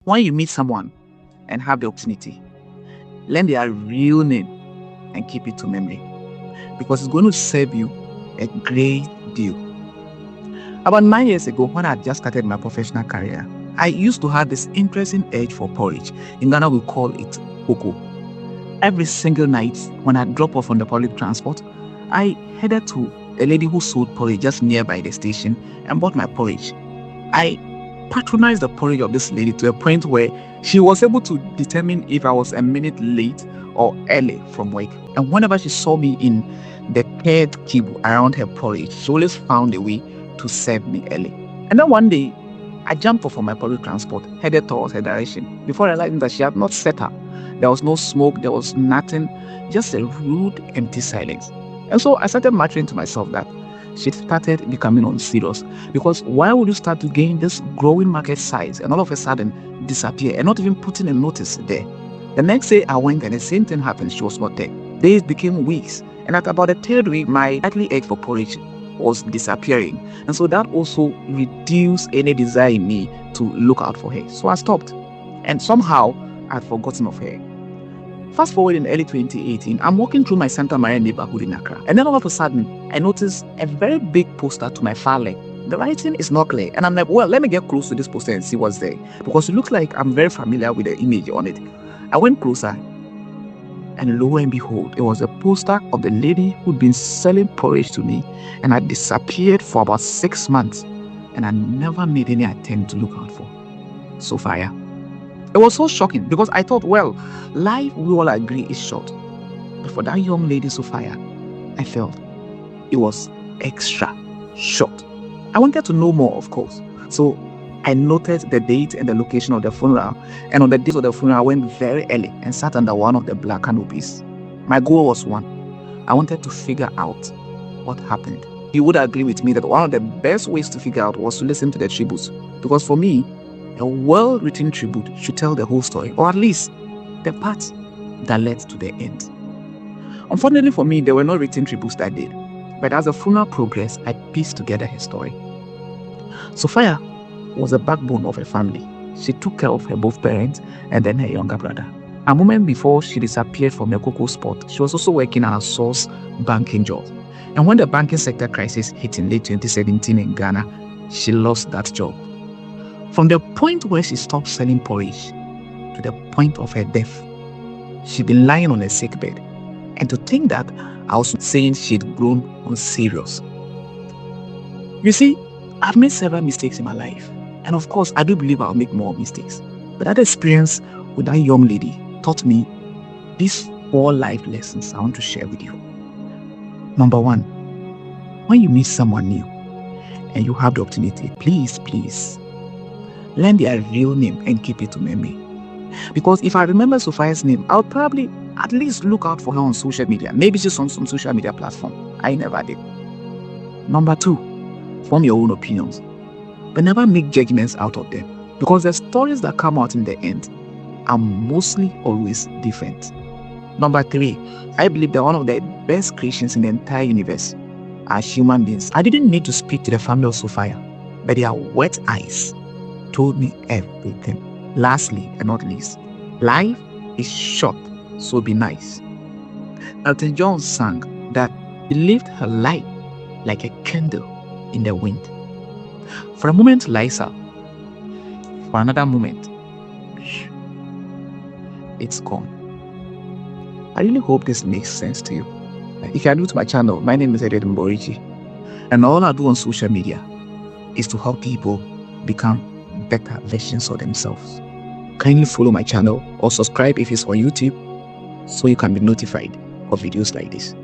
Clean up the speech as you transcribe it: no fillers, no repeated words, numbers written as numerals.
When you meet someone and have the opportunity, learn their real name and keep it to memory, because it's going to serve you a great deal. About 9 years ago, when I had just started my professional career, I used to have this interesting urge for porridge. In Ghana, we call it koko. Every single night, when I drop off on the public transport, I headed to a lady who sold porridge just nearby the station and bought my porridge. I patronized the porridge of this lady to a point where she was able to determine if I was a minute late or early from work. And whenever she saw me in the paired cube around her porridge, she always found a way to serve me early. And then one day, I jumped off from my public transport, headed towards her direction, before realizing that she had not set up. There was no smoke, there was nothing, just a rude, empty silence. And so I started muttering to myself that she started becoming unserious, because why would you start to gain this growing market size and all of a sudden disappear and not even putting a notice there? The next day I went and the same thing happened. She was not there. Days became weeks, and at about the third week, my nightly egg for porridge was disappearing, and so that also reduced any desire in me to look out for her. So I stopped, and somehow I'd forgotten of her. Fast forward in early 2018, I'm walking through my Santa Maria neighborhood in Accra, and then all of a sudden, I noticed a very big poster to my far left. The writing is not clear, and I'm like, well, let me get close to this poster and see what's there, because it looks like I'm very familiar with the image on it. I went closer, and lo and behold, it was a poster of the lady who'd been selling porridge to me and had disappeared for about 6 months, and I never made any attempt to look out for. Sophia. It was so shocking, because I thought, well, life, we all agree, is short. But for that young lady, Sophia, I felt it was extra short. I wanted to know more, of course. So I noted the date and the location of the funeral, and on the day of the funeral, I went very early and sat under one of the black canopies. My goal was one. I wanted to figure out what happened. You would agree with me that one of the best ways to figure out was to listen to the tributes, because for me, a well-written tribute should tell the whole story, or at least the part that led to the end. Unfortunately for me, there were no written tributes that did, but as the funeral progressed, I pieced together her story. Sophia was the backbone of her family. She took care of her both parents and then her younger brother. A moment before she disappeared from her cocoa spot, she was also working at a source banking job. And when the banking sector crisis hit in late 2017 in Ghana, she lost that job. From the point where she stopped selling porridge to the point of her death, she'd been lying on a sick bed. And to think that I was saying she'd grown unserious. You see, I've made several mistakes in my life. And of course, I do believe I'll make more mistakes. But that experience with that young lady taught me these 4 life lessons I want to share with you. Number 1, when you meet someone new and you have the opportunity, please, learn their real name and keep it to memory. Because if I remember Sophia's name, I'll probably at least look out for her on social media. Maybe she's on some social media platform. I never did. Number 2, form your own opinions, but never make judgments out of them, because the stories that come out in the end are mostly always different. Number 3, I believe that one of the best creations in the entire universe are human beings. I didn't need to speak to the family of Sophia, but their wet eyes told me everything. Lastly, and not least, life is short, so be nice. Elton John sang that he lived her life like a candle in the wind. For a moment, lights out. For another moment, it's gone. I really hope this makes sense to you. If you are new to my channel, my name is Mboriche, and all I do on social media is to help people become better versions of themselves. Kindly follow my channel or subscribe if it's on YouTube, so you can be notified of videos like this.